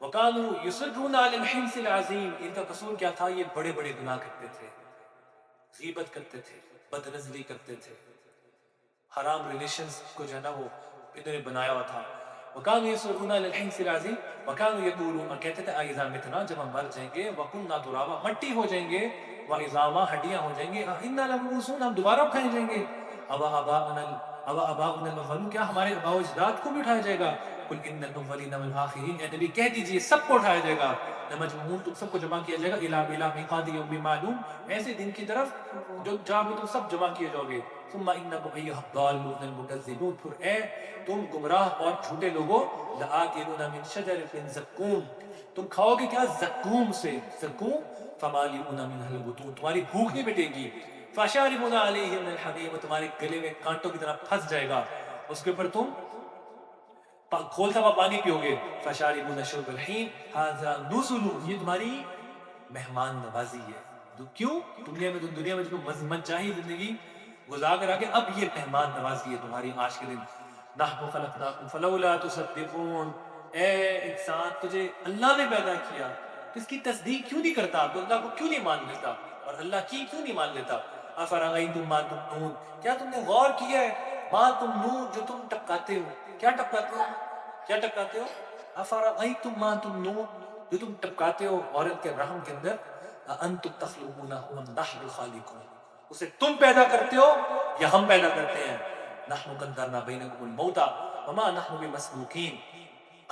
وَقَالُوا يُصِرُّونَ عَلَى الْحِنْثِ الْعَظِيمِ، ان کا قصور کیا تھا؟ یہ بڑے بڑے گناہ کرتے تھے، غیبت کرتے تھے، بدنظری کرتے تھے، حرام ریلیشنز کو جو ہے نا وہ انہوں نے بنایا ہوا تھا. وَكَانُوا يَصِرُّونَ عَلَى الْحِنْثِ الْعَظِيمِ وَكَانُوا يَقُولُونَ، اور کہتے تھے أَإِذَا مِتْنَا، جب ہم مر جائیں گے، وَكُنَّا تُرَابًا، مٹی ہو جائیں گے، وَعِظَامًا، ہڈیاں ہو جائیں گے، أَإِنَّا لَمَبْعُوثُونَ، ہم دوبارہ اٹھائے جائیں گے. أَوَآبَاؤُنَا الْأَوَّلُونَ، کیا ہمارے آباء و اجداد کو بھی اٹھایا جائے گا؟ قُلْ إِنَّ الْأَوَّلِينَ وَالْآخِرِينَ، اے نبی کہہ دیجئے سب کو اٹھایا جائے گا. لَمَجْمُوعُونَ، تم سب کو جمع کیا جائے گا، إِلَى مِيقَاتِ يَوْمٍ معلوم، ایسے دن کی طرف جو جہاں پہ تم سب جمع کیے جاؤ گے. ثُمَّ إِنَّكُمْ أَيُّهَا الضَّالُّونَ الْمُكَذِّبُونَ، پھر اے تم گمراہ اور جھوٹے لوگوں، لَآكِلُونَ مِن شَجَرٍ مِّن زَقُّومٍ، تم کھاؤ گے کیا؟ زقوم سے. زقوم، فَمَالِئُونَ مِنْهَا الْبُطُونَ، تمہاری بھوک نہیں مٹے گی. فَشَارِبُونَ عَلَيْهِ مِنَ الْحَمِيمِ، تمہارے گلے میں کانٹوں کی طرح پھنس جائے گا، اس کے اوپر تم کھولتا ہوا پانی پیو گے. فَشَارِبُونَ شُرْبَ الْحِیمِ هَٰذَا نُزُلُ، یہ تمہاری مہمان نوازی ہے. کیوں؟ دنیا میں جو من چاہی زندگی گزار کر آگے، اب یہ مہمان نوازی ہے تمہاری آج کے دن. نَحْنُ خَلَقْنَاكُمْ فَلَوْلَا تُصَدِّقُونَ، اے انسان تجھے اللہ نے پیدا کیا، تو اس کی تصدیق کیوں نہیں کرتا؟ تو اللہ کو کیوں نہیں مان لیتا؟ اور اللہ کی کیوں نہیں مان لیتا؟ أَفَرَأَيْتُم مَّا تُمْنُونَ، کیا تم نے غور کیا ہے؟ مَا تُمْنُونَ، جو تم ٹپکاتے ہو. کیا ٹپکاتے ہو؟ کیا ٹپکاتے ہو؟ أَفَرَأَيْتُم مَّا تُمْنُونَ، جو تم ٹپکاتے ہو عورت کے رحم کے اندر. أَأَنتُمْ تَخْلُقُونَهُ أَمْ نَحْنُ الْخَالِقُونَ، اسے تم پیدا کرتے ہو یا ہم پیدا کرتے ہیں. نَحْنُ قَدَّرْنَا بَيْنَكُمُ الْمَوْتَ وَمَا نَحْنُ بِمَسْبُوقِينَ،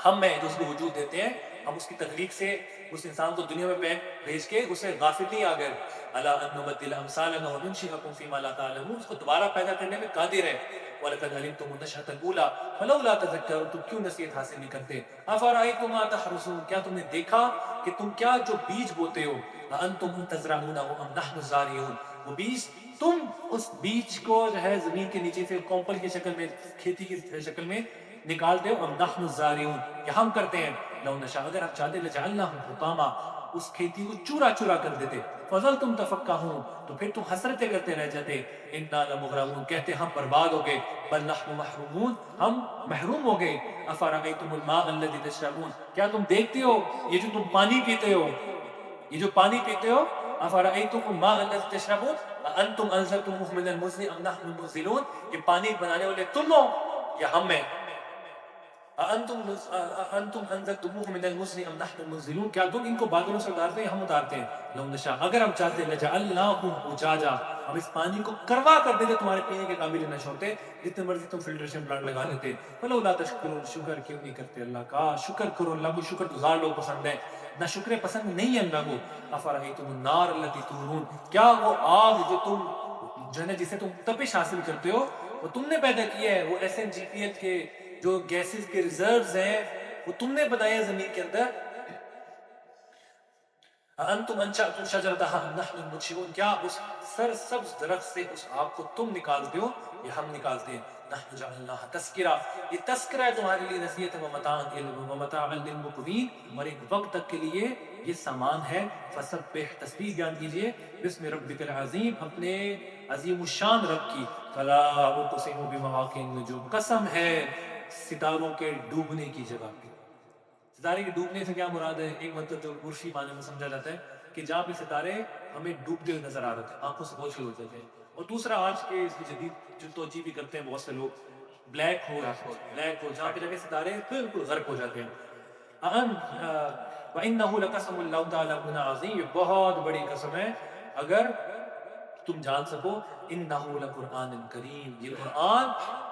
ہم میں جو اس کو وجود دیتے ہیں، ہم اس کی تخلیق سے اس انسان کو دنیا میں بھیج کے اسے غافل نہیں آ گئے. أَلَا أَن نُبَدِّلَ أَمْثَالَنَا وَنُنشِئَكُم فِي مَا لَا تَعْلَمُونَ، اس کو دوبارہ پیدا کرنے میں قادر ہے. وَلَقَدْ عَلِمْتُمُ النَّشْأَةَ الْأُولَىٰ فَلَوْلَا تَذَكَّرُونَ، تم کیوں نصیحت حاصل نہیں کرتے؟ أَفَرَأَيْتُم مَّا تَحْرُثُونَ، کیا تم نے دیکھا کہ تم کیا جو بیج بوتے ہو؟ أَأَنتُمْ تَزْرَعُونَهُ أَمْ نَحْنُ الزَّارِعُونَ، وہ بیج تم اس بیج کو جو ہے زمین کے نیچے سے کومپل کی شکل میں، کھیتی کی شکل میں نکالتے ہو. أَمْ نَحْنُ الزَّارِعُونَ، کہ ہم کرتے ہیں. لَوْ نَشَاءُ، اگر ہم چاہتے لَجَعَلْنَاهُ حُطَامًا، اس کھیتی کو چورا چورا کر دیتے. فَظَلْتُمْ تَفَكَّهُونَ، تو پھر تم حسرتیں کرتے رہ جاتے. إِنَّا لَمُغْرَمُونَ، کہتے ہم برباد ہو گئے. بَلْ نَحْنُ مَحْرُومُونَ، ہم محروم ہو گئے. أَفَرَأَيْتُمُ الْمَاءَ الَّذِي تَشْرَبُونَ، کیا تم دیکھتے ہو یہ جو تم پانی پیتے ہو، یہ جو پانی پیتے ہو؟ أَفَرَأَيْتُمُ الْمَاءَ الَّذِي تَشْرَبُونَ أَأَنتُمْ أَنزَلْتُمُوهُ مِنَ الْمُزْنِ أَمْ نَحْنُ الْمُنزِلُونَ، یہ پانی بنانے والے تم ہو یا ہم ہیں؟ أَأَنتُمْ أَنزَلْتُمُوهُ مِنَ الْمُزْنِ أَمْ نَحْنُ الْمُنزِلُونَ، کیا تم ان کو بادلوں سے اتارتے ہیں یا ہم اتارتے ہیں؟ لَوْ نَشَاءُ، اگر ہم چاہتے لَجَعَلْنَاهُ أُجَاجًا، ہم اس پانی کو کروا کر دیتے تمہارے پینے کے قابل نہ ہوتے، جتنے مرضی تم فلٹریشن پلانٹ لگا لیتے. فَلَوْلَا تَشْكُرُونَ، شکر کیوں نہیں کرتے اللہ کا؟ شکر کرو، اللہ کو شکر گزار لوگ پسند ہے، نہ شکر پسند نہیں ہے اللہ کو. أَفَرَأَيْتُمُ النَّارَ الَّتِي تُورُونَ، کیا وہ آگ جو تم جو ہے جسے تم تپش حاصل کرتے ہو، وہ تم نے پیدا کیا ہے؟ وہ SNGPL کے جو گیسز کے ریزروز ہیں وہ تم نے بنائے ہیں زمین کے اندر. أَأَنتُمْ أَنشَأْتُمْ شَجَرَتَهَا أَمْ نَحْنُ الْمُنشِئُونَ، کیا اس سرسبز درخت سے اس آگ کو تم نکالتے ہو یا ہم نکالتے ہیں؟ نَحْنُ جَعَلْنَاهَا تَذْکِرَةً، یہ تذکرہ ہے تمہارے لیے، نصیحت ہے. وَمَتَاعًا لِلْمُقْوِینَ، اور ایک وقت تک کے لیے یہ سامان ہے. فَسَبِّحْ، تسبیح بیان کیجئے. بِاسْمِ رَبِّكَ الْعَظِيمِ، اپنے عظیم الشان رب کی. فَلَا أُقْسِمُ بِمَوَاقِعِ النُّجُومِ، قسم ہے ستاروں کے ڈوبنے کی جگہ کی. ستارے کے ڈوبنے سے کیا مراد ہے؟ ایک مطلب جو عرفی معنی میں سمجھا جاتا ہے کہ جہاں پہ ستارے ہمیں ڈوبتے ہوئے نظر آ رہے تھے، آنکھوں سے بوجھ کے ہوتے تھے. اور دوسرا آج کے اس کی جدید جو توجہ بھی کرتے ہیں بہت سے لوگ، بلیک ہول جہاں پہ جا کے ستارے بالکل غرق ہو جاتے ہیں. وَإِنَّهُ لَقَسَمٌ لَوْ تَعْلَمُونَ عَظِيمٌ، یہ بہت بڑی قسم ہے اگر تم جان سکو انہو لقرآن کریم، یہ قرآن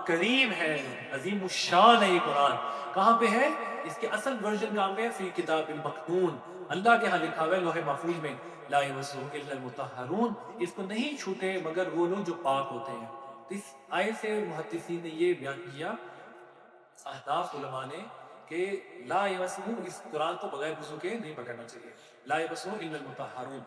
کریم ہے، عظیم الشان ہے یہ قرآن۔ کہاں پہ ہے؟ اس کے اصل ورژن کہاں پہ ہے؟ فی کتاب المکنون، اللہ کے ہاں لکھا ہوا ہے لوح محفوظ میں، لا یمسہ الا المطہرون، اس کو نہیں چھوتے مگر وہ لوگ جو پاک ہوتے ہیں۔ تو اس آیت سے محدثین نے یہ بیان کیا، احناف علماء نے، کہ لا یمسہ، اس قرآن کو بغیر وضو کے نہیں پکڑنا چاہیے، لا یمسہ الا المطہرون۔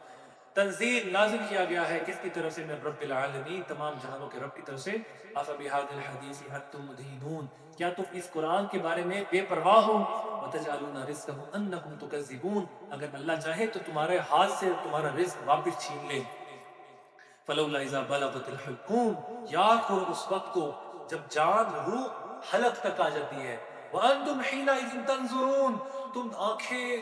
تنزیل نازل کیا گیا ہے کس کی طرف سے؟ من رب العالمین، تمام جہانوں کے رب کی طرف سے۔ افبہذا الحدیث انتم مدہنون، کیا تم اس قرآن کے بارے میں بے پرواہ ہو؟ وتجعلون رزقکم انکم تکذبون، اگر اللہ چاہے تو تمہارے ہاتھ سے تمہارا رزق واپس چھین لے۔ فلولا اذا بلغت الحلقوم، یاد کرو اس وقت کو جب جان روح حلق تک آ جاتی ہے۔ وانتم حینئذ تنظرون، تم آنکھیں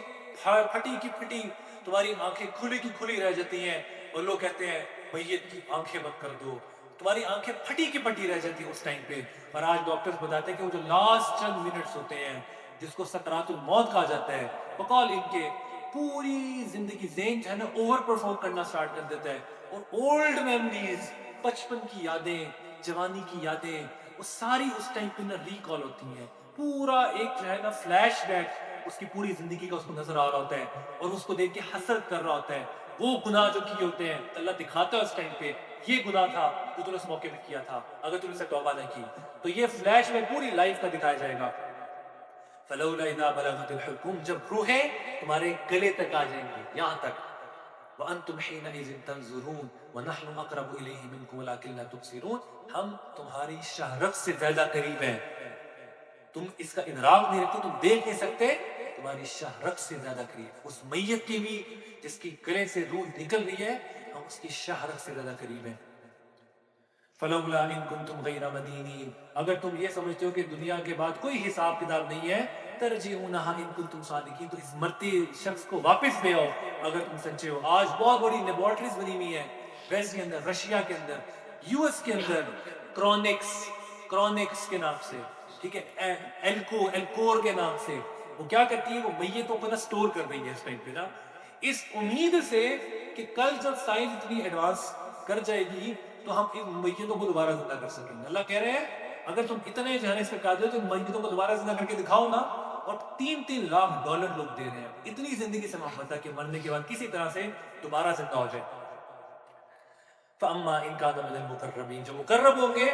پھٹی کی پھٹی، تمہاری آنکھیں کھلی کی کھلی رہ جاتی ہیں، اور لوگ کہتے ہیں میت کی آنکھیں بند کر دو، تمہاری آنکھیں پھٹی کی پھٹی رہ جاتی ہیں اس ٹائم پہ۔ اور آج ڈاکٹرز بتاتے ہیں کہ وہ جو لاسٹ چند منٹس ہوتے ہیں جس کو سکرات الموت کہا جاتا ہے، بقول ان کے پوری زندگی ذہن جو ہے نا اوور پرفارم کرنا سٹارٹ کر دیتا ہے، اور اولڈ میموریز، بچپن کی یادیں، جوانی کی یادیں، وہ ساری اس ٹائم پہ نا ریکال ہوتی ہیں، پورا ایک جو ہے نا فلیش بیک اس کی پوری زندگی کا اس کو نظر آ رہا ہوتا ہے، اور اس کو دیکھ کے حسرت کر رہا ہوتا ہے۔ وہ گناہ جو کیے ہوتے ہیں اللہ دکھاتا ہے اس ٹائم پہ، یہ گناہ تھا جو تم نے اس موقع پہ کیا تھا، اگر تم نے سے توبہ نہ کی تو یہ فلیش میں پوری لائف کا دکھایا جائے گا۔ فلولا اذا بلغت الحلقوم، جب روحیں تمہارے گلے تک آ جائیں گی، یہاں تک۔ وانتم حینئذ تنظرون ونحن اقرب الیہ منکم ولکن لا تبصرون، ہم تمہاری شہرت سے زیادہ قریب ہیں، تم اس کا ادراک نہیں رکھتے، تم دیکھ نہیں سکتے، تمہاری شہرت سے زیادہ قریب، اس میت کی بھی جس کی گلے سے روح نکل رہی ہے، ہم اس کی شہرت سے زیادہ قریب ہیں۔ فلولا ان کنتم غیر مدینین، اگر تم یہ سمجھتے ہو کہ دنیا کے بعد کوئی حساب کتاب نہیں ہے، ترجعونہا ان کنتم صادقین، تو اس مرتے شخص کو واپس لے آؤ اگر تم سچے ہو۔ آج بہت بڑی لیبارٹریز بنی ہوئی ہیں، ویسٹ کے اندر، رشیا کے اندر، یو ایس کے اندر، کرونکس کے نام سے، ٹھیک ہے، ایلکور کے نام سے، وہ کیا کرتی ہے؟ وہ میتوں کو نا سٹور کر رہی ہے اس ٹائم پہ نا، اس امید سے کہ کل جب سائنس اتنی ایڈوانس کر جائے گی تو ہم ان میتوں کو دوبارہ زندہ کر سکیں گے۔ اللہ کہہ رہے ہیں اگر تم اتنے جو ہے اس پہ قادر ہو تو میتوں کو دوبارہ زندہ کر کے دکھاؤ نا، اور 3-3 لاکھ ڈالر لوگ دے رہے ہیں، اتنی زندگی سے محبت ہے کہ مرنے کے بعد کسی طرح سے دوبارہ زندہ ہو جائے۔ فاما ان کان من المقربین، جو مقرب ہوں گے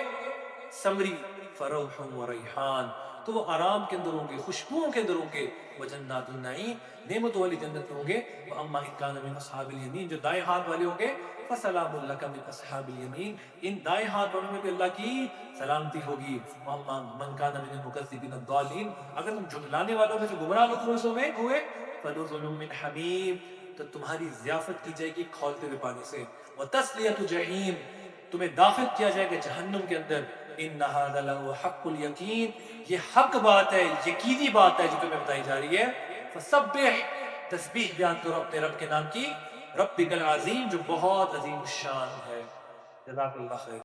سمری، فروح و ریحان، تو وہ آرام کے اندر ہوں گے، خوشبوؤں کے اندر ہوں گے، وجنات النعیم، نعمتوں والی جنت میں ہوں گے۔ واما ان کان من اصحاب الیمین، جو دائیں ہاتھ والے ہوں گے، فسلام لک من اصحاب الیمین، ان دائیں ہاتھ والوں میں بھی اللہ کی سلامتی ہوگی۔ واما من کان من المکذبین الضالین، اگر تم جھٹلانے والوں میں سے گمراہ لوگوں میں ہوئے، فنزل من حمیم، تو تمہاری ضیافت کی جائے گی کھولتے ہوئے پانی سے، وتصلیۃ جحیم، تمہیں داخل کیا جائے گا جہنم کے اندر۔ ان ھذا لہو حق الیقین، یہ حق بات ہے، یقینی بات ہے جو تمہیں بتائی جا رہی ہے۔ فسبح، تسبیح بیان کرو اپنے رب کے نام کی، ربک العظیم، جو بہت عظیم الشان ہے۔ جزاک اللہ خیر۔